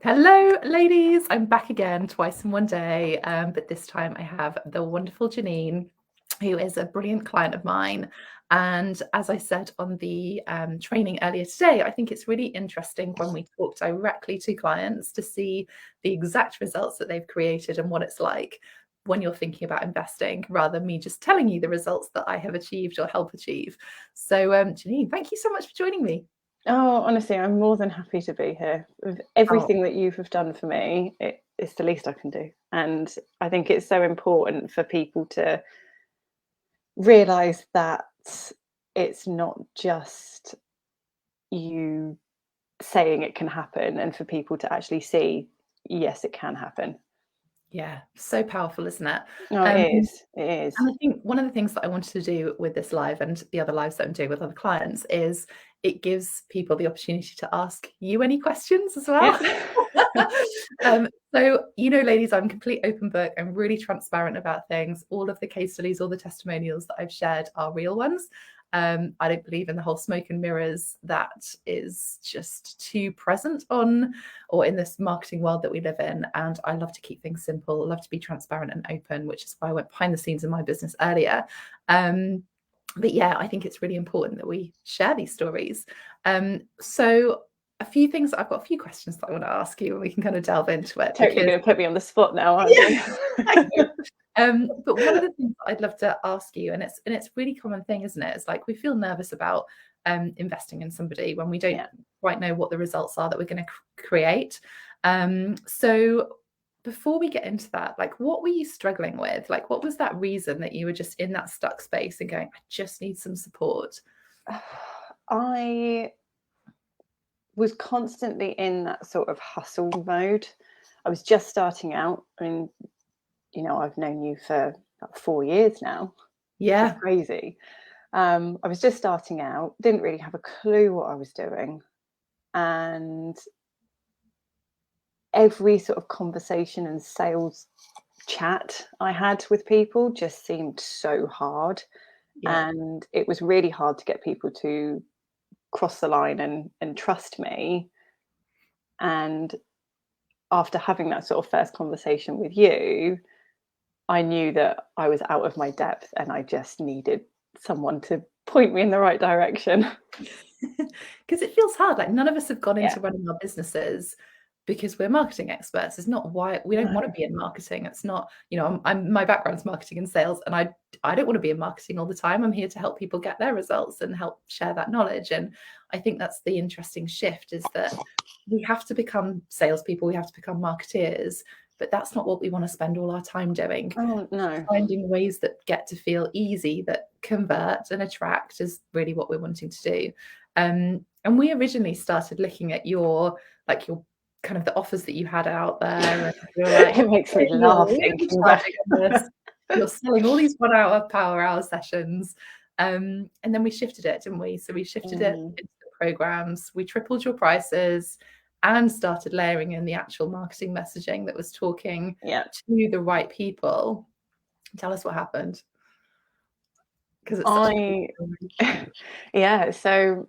Hello, ladies. I'm back again twice in one day, but this time I have the wonderful Janine, who is a brilliant client of mine. And as I said on the training earlier today, I think it's really interesting when we talk directly to clients to see the exact results that they've created and what it's like when you're thinking about investing, rather than me just telling you the results that I have achieved or help achieve. So, Janine, thank you so much for joining me. Oh, honestly, I'm more than happy to be here. With Oh, everything that you have done for me, it's the least I can do. And I think it's so important for people to realise that it's not just you saying it can happen, and for people to actually see, yes, it can happen. yeah, so powerful, isn't it? Oh, it Um, is. It is. And I think one of the things that I wanted to do with this live and the other lives that I'm doing with other clients is it gives people the opportunity to ask you any questions as well. Yeah. So, ladies, I'm a complete open book. I'm really transparent about things. All of the case studies, all the testimonials that I've shared are real ones. I don't believe in the whole smoke and mirrors that is just too present on or in this marketing world that we live in. And I love to keep things simple. I love to be transparent and open, which is why I went behind the scenes in my business earlier. But yeah, I think it's really important that we share these stories. So a few things, I've got a few questions that I want to ask you and we can kind of delve into it. Totally Because going to put me on the spot now, aren't yeah, you? thank you. But one of the things I'd love to ask you, and it's a really common thing, isn't it? It's like we feel nervous about investing in somebody when we don't Yeah. quite know what the results are that we're going to create. So before we get into that, like what were you struggling with? Like what was that reason that you were just in that stuck space and going, I just need some support? I was constantly in that sort of hustle mode. I was just starting out. I mean, I've known you for about 4 years now, which is Yeah. crazy. I was just starting out, didn't really have a clue what I was doing. And every sort of conversation and sales chat I had with people just seemed so hard. Yeah. And it was really hard to get people to cross the line and trust me. And after having that sort of first conversation with you, I knew that I was out of my depth and I just needed someone to point me in the right direction. Because it feels hard. Like none of us have gone Yeah. into running our businesses because we're marketing experts. It's not why we don't No. want to be in marketing. It's not, I'm my background's marketing and sales, and I don't want to be in marketing all the time. I'm here to help people get their results and help share that knowledge. And I think that's the interesting shift is that we have to become salespeople, we have to become marketeers, but that's not what we want to spend all our time doing. Oh, no. Finding ways that get to feel easy, that convert and attract is really what we're wanting to do. And we originally started looking at your kind of the offers that you had out there, and you're like, It makes me "Hey, you're laugh really thinking back. charging on this. You're selling all these 1 hour power hour sessions." And then we shifted it, didn't we? So we shifted it Mm, into the programs. We tripled your prices and started layering in the actual marketing messaging that was talking yeah. to the right people. Tell us what happened, because it's such a cool I, story. yeah. So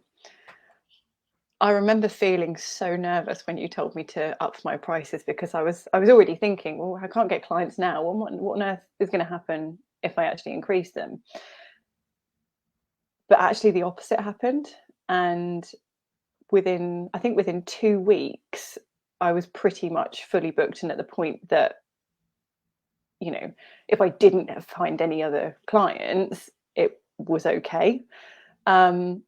I remember feeling so nervous when you told me to up my prices, because I was already thinking, well, I can't get clients now. Well, what on earth is going to happen if I actually increase them? But actually, the opposite happened, and within 2 weeks, I was pretty much fully booked, and at the point that if I didn't find any other clients, it was okay. Um,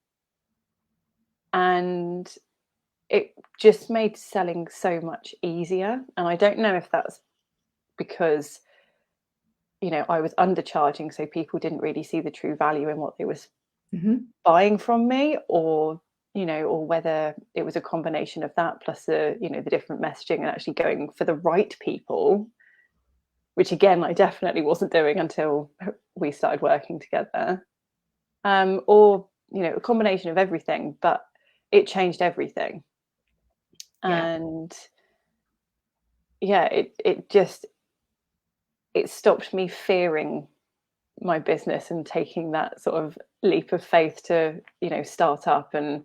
and it just made selling so much easier. And I don't know if that's because, I was undercharging, so people didn't really see the true value in what they was Mhm. buying from me, or whether it was a combination of that plus the different messaging and actually going for the right people, which again, I definitely wasn't doing until we started working together. Or, a combination of everything, but it changed everything. Yeah. And yeah, it stopped me fearing my business and taking that sort of leap of faith to, start up, and,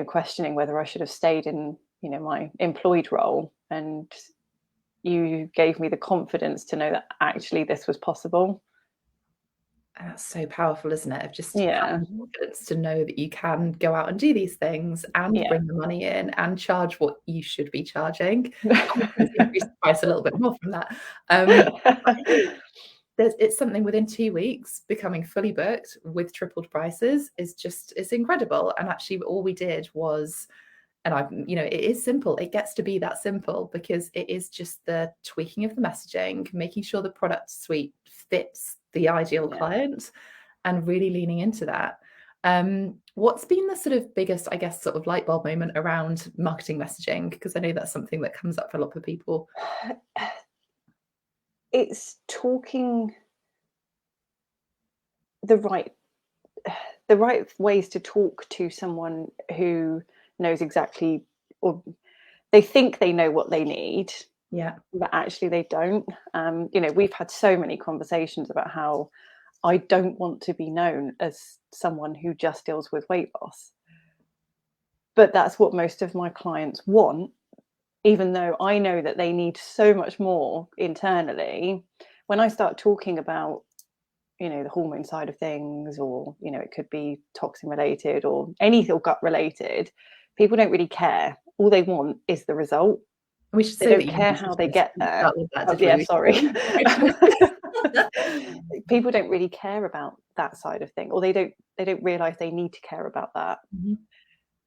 questioning whether I should have stayed in my employed role, and you gave me the confidence to know that actually this was possible. And that's so powerful, isn't it? Of just Yeah. having confidence to know that you can go out and do these things and bring the money in and charge what you should be charging. Increase the price a little bit more from that. I think it's something within 2 weeks becoming fully booked with tripled prices it's incredible. And actually all we did was, and it is simple. It gets to be that simple because it is just the tweaking of the messaging, making sure the product suite fits the ideal client, and really leaning into that. What's been the sort of biggest, I guess, sort of light bulb moment around marketing messaging? Because I know that's something that comes up for a lot of people. It's talking the right ways to talk to someone who knows exactly, or they think they know what they need, but actually they don't. We've had so many conversations about how I don't want to be known as someone who just deals with weight loss, but that's what most of my clients want, even though I know that they need so much more internally. When I start talking about the hormone side of things, or it could be toxin related or anything, or gut related, people don't really care. All they want is the result. We should They say don't care how they get there. Sorry. People don't really care about that side of thing, or they don't realize they need to care about that.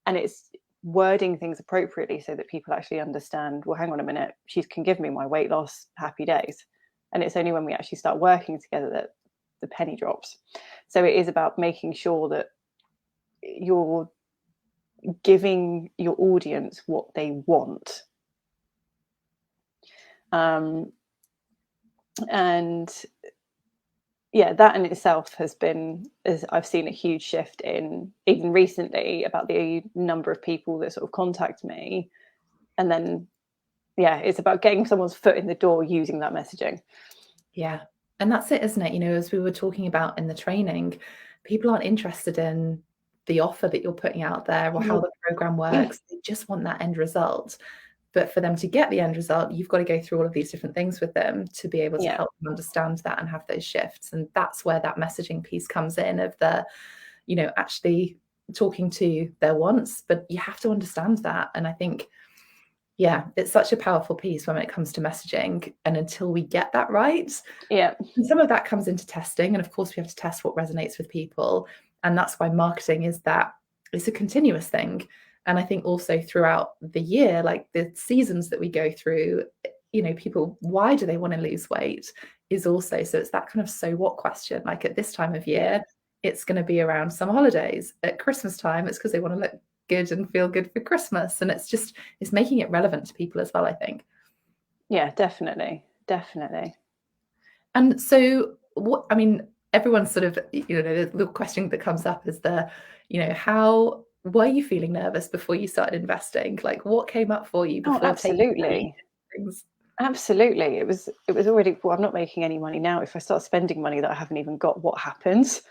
And it's wording things appropriately so that people actually understand, well, hang on a minute, she can give me my weight loss, happy days. And it's only when we actually start working together that the penny drops. So it is about making sure that you're giving your audience what they want. And that in itself has been, I've seen a huge shift in, even recently, about the number of people that sort of contact me. And then it's about getting someone's foot in the door using that messaging. And that's it, isn't it? As we were talking about in the training, people aren't interested in the offer that you're putting out there or how the program works. They just want that end result. But for them to get the end result, you've got to go through all of these different things with them to be able to help them understand that and have those shifts. And that's where that messaging piece comes in, of the, actually talking to their wants, but you have to understand that. And I think, it's such a powerful piece when it comes to messaging. And until we get that right, and some of that comes into testing. And of course, we have to test what resonates with people. And that's why marketing is that it's a continuous thing. And I think also throughout the year, like the seasons that we go through, people, why do they want to lose weight is also, so it's that kind of so what question. Like at this time of year, it's going to be around summer holidays. At Christmas time, it's because they want to look good and feel good for Christmas. And it's making it relevant to people as well, I think. Yeah, definitely. And so everyone's sort of, the question that comes up is how were you feeling nervous before you started investing? Like what came up for you before? Absolutely. Absolutely. It was already, well, I'm not making any money now. If I start spending money that I haven't even got, what happens?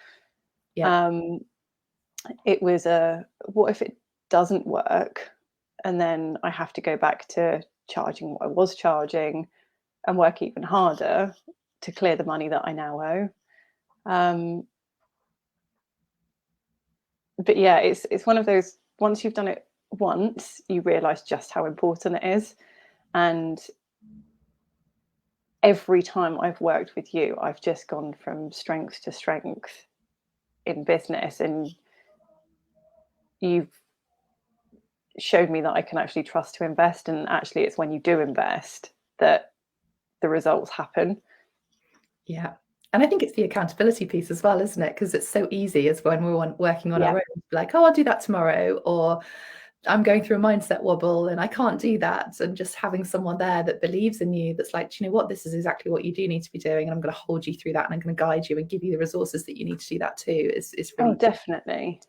It was what if it doesn't work? And then I have to go back to charging what I was charging and work even harder to clear the money that I now owe. But it's one of those, once you've done it once, you realize just how important it is. And every time I've worked with you, I've just gone from strength to strength in business, and you've showed me that I can actually trust to invest. And actually it's when you do invest that the results happen. And I think it's the accountability piece as well, isn't it? Because it's so easy as when we're working on our own, like, oh, I'll do that tomorrow, or I'm going through a mindset wobble and I can't do that. And just having someone there that believes in you, that's like, do you know what, this is exactly what you do need to be doing, and I'm going to hold you through that, and I'm going to guide you and give you the resources that you need to do that too, is really definitely.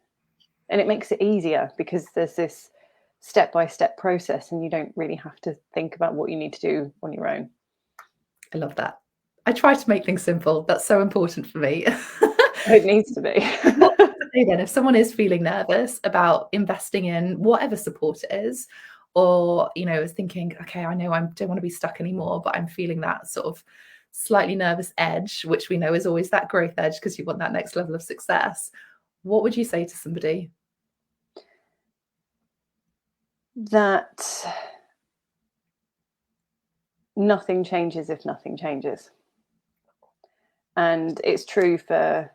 And it makes it easier because there's this step-by-step process and you don't really have to think about what you need to do on your own. I love that. I try to make things simple. That's so important for me. It needs to be. Then if someone is feeling nervous about investing in whatever support it is, or, you know, is thinking, okay, I know I don't want to be stuck anymore, but I'm feeling that sort of slightly nervous edge, which we know is always that growth edge because you want that next level of success, what would you say to somebody? That nothing changes if nothing changes. And it's true for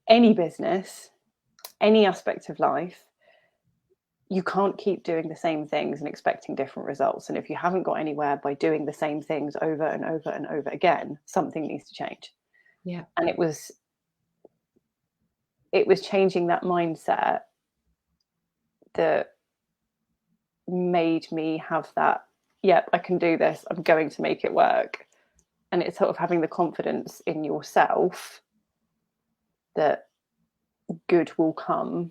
any business, any aspect of life. You can't keep doing the same things and expecting different results. And if you haven't got anywhere by doing the same things over and over and over again, something needs to change. Yeah. And it was changing that mindset that made me have that, yep, I can do this, I'm going to make it work. And it's sort of having the confidence in yourself that good will come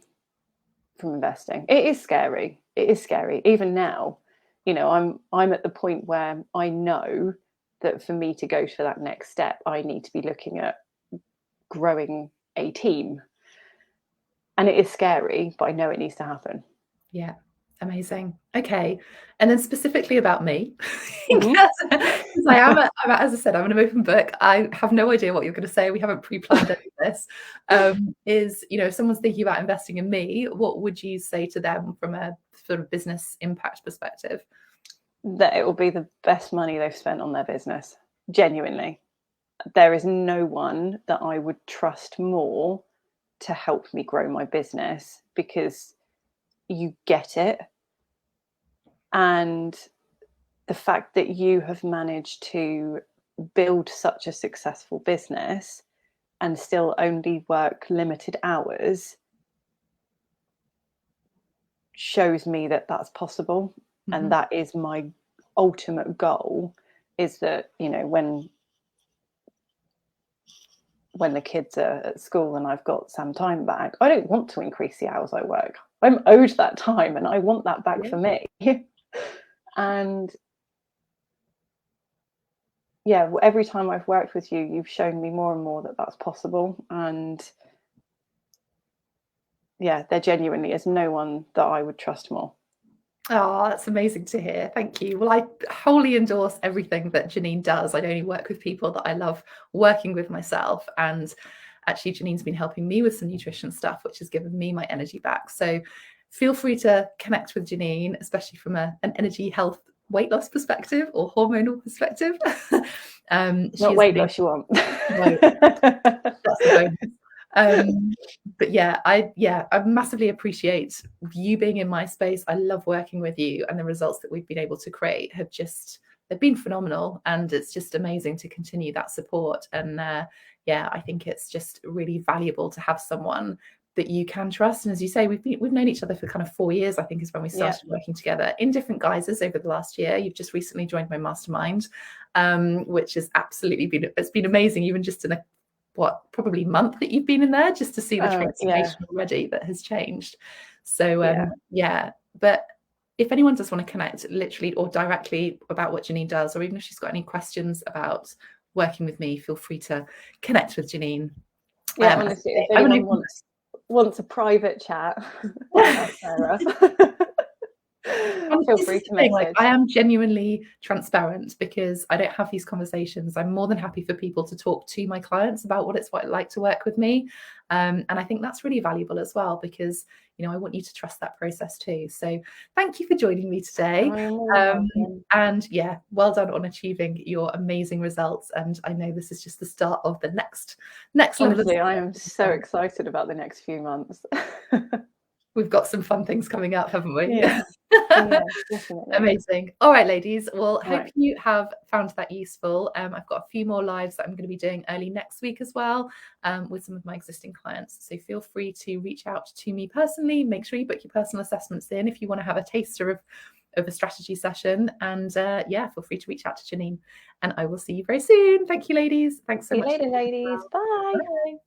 from investing. It is scary. It is scary. Even now, you know, I'm at the point where I know that for me to go to that next step, I need to be looking at growing a team. And it is scary, but I know it needs to happen. Yeah. Amazing. Okay. And then specifically about me, Mhm. because as I said, I'm an open book. I have no idea what you're going to say. We haven't pre-planned any of this. Is, you know, if someone's thinking about investing in me, what would you say to them from a sort of business impact perspective? That it will be the best money they've spent on their business. Genuinely. There is no one that I would trust more to help me grow my business, because you get it. And the fact that you have managed to build such a successful business and still only work limited hours shows me that that's possible. Mm-hmm. And that is my ultimate goal, is that, you know, when the kids are at school and I've got some time back, I don't want to increase the hours I work. I'm owed that time and I want that back for me. And yeah, every time I've worked with you, you've shown me more and more that that's possible. And yeah, there genuinely is no one that I would trust more. Oh, that's amazing to hear. Thank you. Well, I wholly endorse everything that Janine does. I only work with people that I love working with myself. And actually, Janine's been helping me with some nutrition stuff, which has given me my energy back. So feel free to connect with Janine, especially from an energy, health, weight loss perspective or hormonal perspective. Not weight loss you want. No, that's the bonus. But yeah, I massively appreciate you being in my space. I love working with you, and the results that we've been able to create they've been phenomenal, and it's just amazing to continue that support. And yeah, I think it's just really valuable to have someone that you can trust. And as you say, we've known each other for kind of 4 years, I think, is when we started working together in different guises over the last year. You've just recently joined my mastermind, which has absolutely been amazing, even just in a probably month that you've been in there, just to see the transformation already that has changed. So but if anyone does want to connect literally or directly about what Janine does, or even if she's got any questions about working with me, feel free to connect with Janine. Yeah, honestly, if anyone wants a private chat, Sarah. Feel free to message. Like, I am genuinely transparent because I don't have these conversations. I'm more than happy for people to talk to my clients about what it's like to work with me. And I think that's really valuable as well, because, you know, I want you to trust that process too. So thank you for joining me today. And yeah, well done on achieving your amazing results. And I know this is just the start of the next level. Honestly, I am so excited about the next few months. We've got some fun things coming up, haven't we? Yeah, definitely. Amazing. All right, ladies. Well, hope you have found that useful. I've got a few more lives that I'm going to be doing early next week as well, with some of my existing clients. So feel free to reach out to me personally. Make sure you book your personal assessments in if you want to have a taster of a strategy session. And yeah, feel free to reach out to Janine. And I will see you very soon. Thank you, ladies. Thanks so much. See you later, ladies. Bye. Bye.